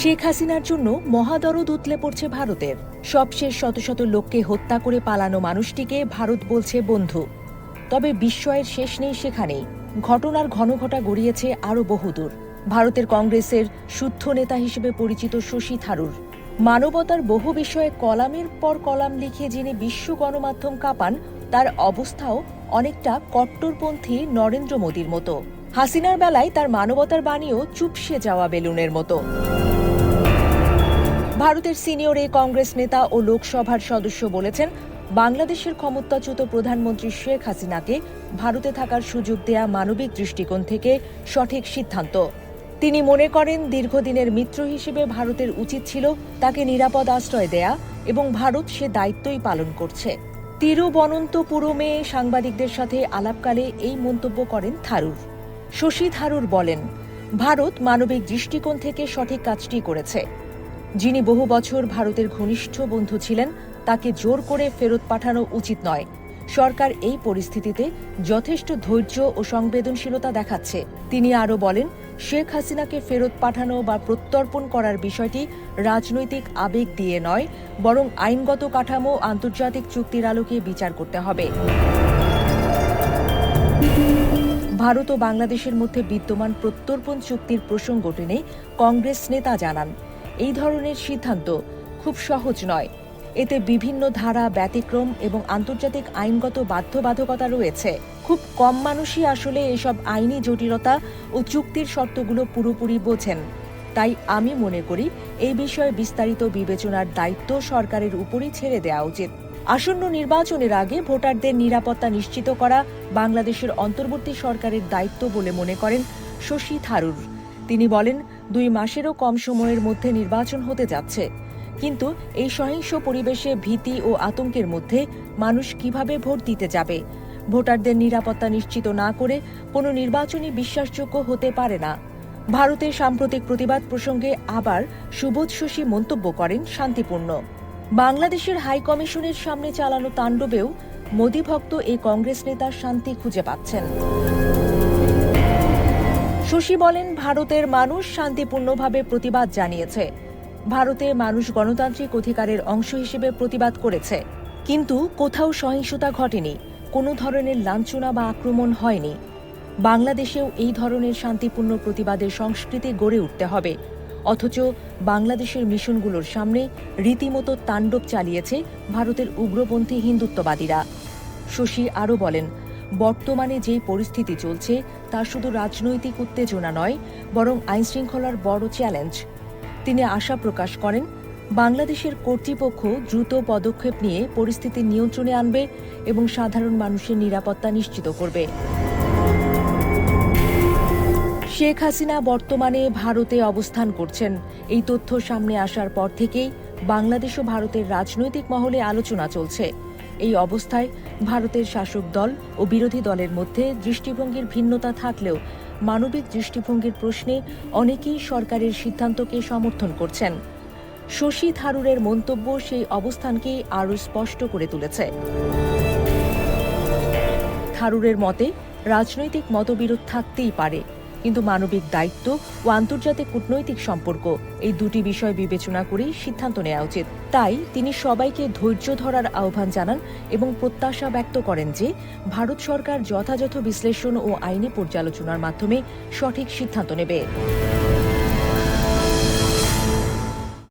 শেখ হাসিনার জন্য মহাদরদ উতলে পড়ছে ভারতের। সবশেষ শত শত লোককে হত্যা করে পালানো মানুষটিকে ভারত বলছে বন্ধু। তবে বিস্ময়ের শেষ নেই সেখানেই। ঘটনার ঘনঘটা গড়িয়েছে আরও বহুদূর। ভারতের কংগ্রেসের শুদ্ধ নেতা হিসেবে পরিচিত শশী থারুর মানবতার বহু বিষয়ে কলামের পর কলাম লিখে যিনি বিশ্ব গণমাধ্যম কাঁপান, তার অবস্থাও অনেকটা কট্টরপন্থী নরেন্দ্র মোদীর মতো। হাসিনার বেলায় তার মানবতার বাণীও চুপসে যাওয়া বেলুনের মতো। ভারতের সিনিয়র এই কংগ্রেস নেতা ও লোকসভার সদস্য বলেছেন, বাংলাদেশের ক্ষমতাচ্যুত প্রধানমন্ত্রী শেখ হাসিনাকে ভারতে থাকার সুযোগ দেয়া মানবিক দৃষ্টিকোণ থেকে সঠিক সিদ্ধান্ত। তিনি মনে করেন, দীর্ঘদিনের মিত্র হিসেবে ভারতের উচিত ছিল তাকে নিরাপদ আশ্রয় দেয়া, এবং ভারত সে দায়িত্বই পালন করছে। তিরুবনন্তপুরমে সাংবাদিকদের সাথে আলাপকালে এই মন্তব্য করেন থারুর। শশী থারুর বলেন, ভারত মানবিক দৃষ্টিকোণ থেকে সঠিক কাজটি করেছে। যিনি বহু বছর ভারতের ঘনিষ্ঠ বন্ধু ছিলেন, তাকে জোর করে ফেরত পাঠানো উচিত নয়। সরকার এই পরিস্থিতিতে যথেষ্ট ধৈর্য ও সংবেদনশীলতা দেখাচ্ছে। তিনি আরও বলেন, শেখ হাসিনাকে ফেরত পাঠানো বা প্রত্যর্পণ করার বিষয়টি রাজনৈতিক আবেগ দিয়ে নয়, বরং আইনগত কাঠামো আন্তর্জাতিক চুক্তির আলোকে বিচার করতে হবে। ভারত ও বাংলাদেশের মধ্যে বিদ্যমান প্রত্যর্পণ চুক্তির প্রসঙ্গ টেনে কংগ্রেস নেতা জানান, এই ধরনের সিদ্ধান্ত খুব সহজ নয়। এতে বিভিন্ন ধারা, ব্যতিক্রম এবং আন্তর্জাতিক আইনগত বাধ্যবাধকতা রয়েছে। খুব কম মানুষই আসলে এসব আইনি জটিলতা ও চুক্তির শর্তগুলো পুরোপুরি বোঝেন। তাই আমি মনে করি, এই বিষয়ে বিস্তারিত বিবেচনার দায়িত্ব সরকারের উপরই ছেড়ে দেওয়া উচিত। আসন্ন নির্বাচনের আগে ভোটারদের নিরাপত্তা নিশ্চিত করা বাংলাদেশের অন্তর্বর্তী সরকারের দায়িত্ব বলে মনে করেন শশী থারুর। তিনি বলেন, 2 মাসেরও কম সময়ের মধ্যে নির্বাচন হতে যাচ্ছে, কিন্তু এই সহিংস পরিবেশে ভীতি ও আতঙ্কের মধ্যে মানুষ কিভাবে ভোট দিতে যাবে? ভোটারদের নিরাপত্তা নিশ্চিত না করে কোনো নির্বাচনই বিশ্বাসযোগ্য হতে পারে না। ভারতের সাম্প্রতিক প্রতিবাদ প্রসঙ্গে আবার সুবোধ শশী মন্তব্য করেন, শান্তিপূর্ণ। বাংলাদেশের হাই কমিশনের সামনে চালানো তাণ্ডবেও মোদী ভক্ত এই কংগ্রেস নেতা শান্তি খুঁজে পাচ্ছেন। শশী বলেন, ভারতের মানুষ শান্তিপূর্ণভাবে প্রতিবাদ জানিয়েছে। ভারতে মানুষ গণতান্ত্রিক অধিকারের অংশ হিসেবে প্রতিবাদ করেছে, কিন্তু কোথাও সহিংসতা ঘটেনি, কোনো ধরনের লাঞ্ছনা বা আক্রমণ হয়নি। বাংলাদেশেও এই ধরনের শান্তিপূর্ণ প্রতিবাদের সংস্কৃতি গড়ে উঠতে হবে। অথচ বাংলাদেশের মিশনগুলোর সামনে রীতিমতো তাণ্ডব চালিয়েছে ভারতের উগ্রপন্থী হিন্দুত্ববাদীরা। শশী আরও বলেন, বর্তমানে যেই পরিস্থিতি চলছে তা শুধু রাজনৈতিক উত্তেজনা নয়, বরং আইনশৃঙ্খলার বড় চ্যালেঞ্জ। তিনি আশা প্রকাশ করেন, বাংলাদেশের কর্তৃপক্ষ দ্রুত পদক্ষেপ নিয়ে পরিস্থিতি নিয়ন্ত্রণে আনবে এবং সাধারণ মানুষের নিরাপত্তা নিশ্চিত করবে। শেখ হাসিনা বর্তমানে ভারতে অবস্থান করছেন। এই তথ্য সামনে আসার পর থেকেই বাংলাদেশ ও ভারতের রাজনৈতিক মহলে আলোচনা চলছে। এই অবস্থায় ভারতের শাসক দল ও বিরোধী দলের মধ্যে দৃষ্টিভঙ্গির ভিন্নতা থাকলেও মানবিক দৃষ্টিভঙ্গির প্রশ্নে অনেকেই সরকারের সিদ্ধান্তকে সমর্থন করছেন। শশী থারুরের মন্তব্য সেই অবস্থানকেই আরও স্পষ্ট করে তুলেছে। থারুরের মতে, রাজনৈতিক মতবিরোধ থাকতেই পারে, কিন্তু মানবিক দায়িত্ব ও আন্তর্জাতিক কূটনৈতিক সম্পর্ক, এই দুটি বিষয় বিবেচনা করেই সিদ্ধান্ত নেওয়া উচিত। তাই তিনি সবাইকে ধৈর্য ধরার আহ্বান জানান এবং প্রত্যাশা ব্যক্ত করেন যে ভারত সরকার যথাযথ বিশ্লেষণ ও আইনি পর্যালোচনার মাধ্যমে সঠিক সিদ্ধান্ত নেবে।